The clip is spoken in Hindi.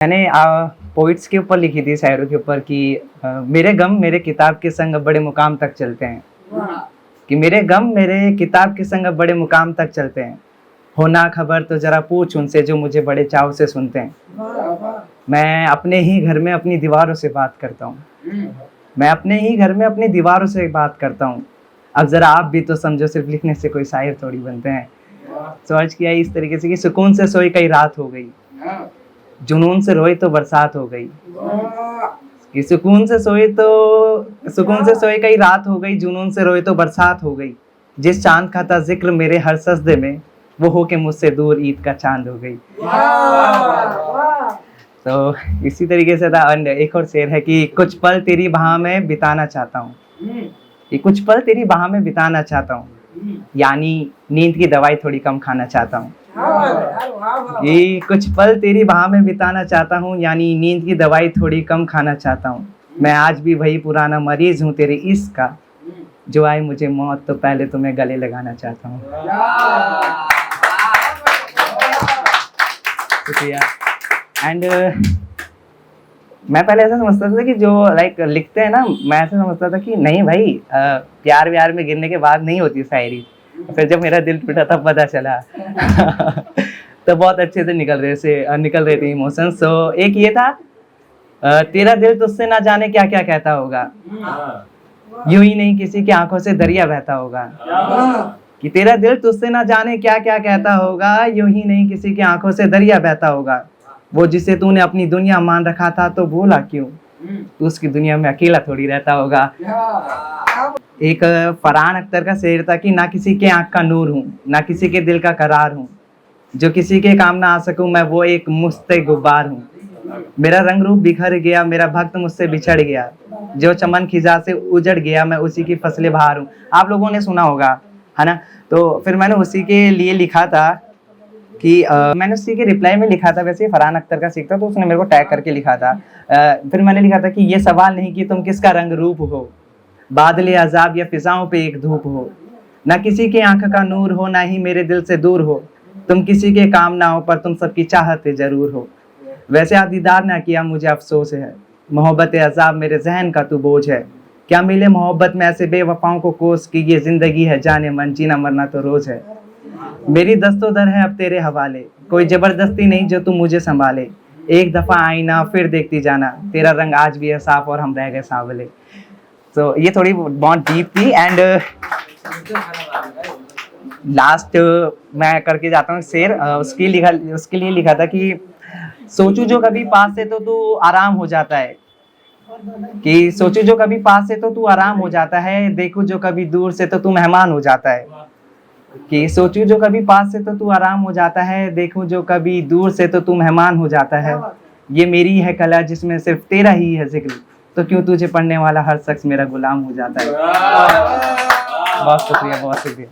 मैंने पोइट्स के ऊपर लिखी थी, शायरों के ऊपर कि मेरे गम मेरे किताब के संग बड़े मुकाम तक चलते हैं, कि मेरे गम मेरे किताब के संग बड़े मुकाम तक चलते हैं। हो ना खबर तो जरा पूछ उनसे जो मुझे बड़े चाव से सुनते हैं। मैं अपने ही घर में अपनी दीवारों से बात करता हूँ, मैं अपने ही घर में अपनी दीवारों से बात करता हूँ। अब जरा आप भी तो समझो, सिर्फ लिखने से कोई शायर थोड़ी बनते हैं। तो अर्ज किया इस तरीके से कि सुकून से सोई कई रात हो गई, जुनून से रोई तो बरसात हो गई। कि सुकून से सोई कई रात हो गई, जुनून से रोई तो बरसात हो गई। जिस चांद का था जिक्र मेरे हर सजदे में, वो हो के मुझसे दूर ईद का चांद हो गई। तो इसी तरीके से था। एक और शेर है कि कुछ पल तेरी बाह में बिताना चाहता हूँ, कि कुछ पल तेरी बाह में बिताना चाहता हूँ, यानी नींद की दवाई थोड़ी कम खाना चाहता हूँ। ये कुछ पल तेरी बाह में बिताना चाहता हूँ, यानी नींद की दवाई थोड़ी कम खाना चाहता हूँ। मैं आज भी वही पुराना मरीज हूँ तेरे इश्क का, जो आए मुझे मौत तो पहले तुम्हें गले लगाना चाहता हूँ। शुक्रिया। एंड मैं पहले ऐसा समझता था कि जो लिखते हैं ना, मैं ऐसा समझता था कि नहीं भाई, प्यार व्यार में गिरने के बाद नहीं होती शायरी। फिर जब मेरा दिल टूटा तब पता चला। तो बहुत अच्छे से निकल रहे थे इमोशंस। तो एक ये था, तेरा दिल तुझसे ना जाने क्या क्या कहता होगा, यूं ही नहीं किसी की आंखों से दरिया बहता होगा। कि तेरा दिल तुझसे ना जाने क्या क्या कहता होगा, यूं ही नहीं किसी की आंखों से दरिया बहता होगा। वो जिसे तूने अपनी दुनिया मान रखा था तो भूला क्यों, तू उसकी दुनिया में अकेला थोड़ी रहता होगा। एक फरहान अख्तर का शेर था कि ना किसी के आंख का नूर हूँ, ना किसी के दिल का करार हूँ, जो किसी के काम ना आ सकूं मैं वो एक मुस्ते गुब्बार हूँ। मेरा रंग रूप बिखर गया, मेरा भक्त मुझसे बिछड़ गया, जो चमन खिजा से उजड़ गया मैं उसी की फसले बहार हूँ। आप लोगों ने सुना होगा, है ना। तो फिर मैंने उसी के लिए लिखा था कि मैंने उसी के रिप्लाई में लिखा था। वैसे फरहान अख्तर का सीखता तो उसने मेरे को टैग करके लिखा था। फिर मैंने लिखा था कि ये सवाल नहीं कि तुम किसका रंग रूप हो, बादल अजाब या फिजाओं पे एक धूप हो, ना किसी की आंख का नूर हो, ना ही मेरे दिल से दूर हो, तुम किसी के काम ना हो पर तुम सबकी चाहते जरूर हो। वैसे आप दीदार ना किया मुझे अफसोस है, मोहब्बत अजाब मेरे जहन का तू बोझ है। क्या मिले मोहब्बत में ऐसे बेवफाओं को कोस की ये जिंदगी है जाने मन, जीना मरना तो रोज है। मेरी दस्तों दर है अब तेरे हवाले, कोई जबरदस्ती नहीं जो तू मुझे संभाले। एक दफा आईना फिर देखती जाना, तेरा रंग आज भी है साफ और हम रह गए सांवले। तो ये थोड़ी बहुत डीप थी। एंड लास्ट मैं करके जाता हूँ शेर। उसके लिए लिखा था कि सोचू जो कभी पास से तो तू आराम हो जाता है, कि सोचू जो कभी पास से तो तू आराम हो जाता है, देखू जो कभी दूर से तो तू मेहमान हो जाता है। कि सोचू जो कभी पास से तो तू आराम हो जाता है, देखूं जो कभी दूर से तो तू मेहमान हो जाता है। ये मेरी है कला जिसमें सिर्फ तेरा ही है जिक्र, तो क्यों तुझे पढ़ने वाला हर शख्स मेरा गुलाम हो जाता है। बहुत शुक्रिया, बहुत शुक्रिया।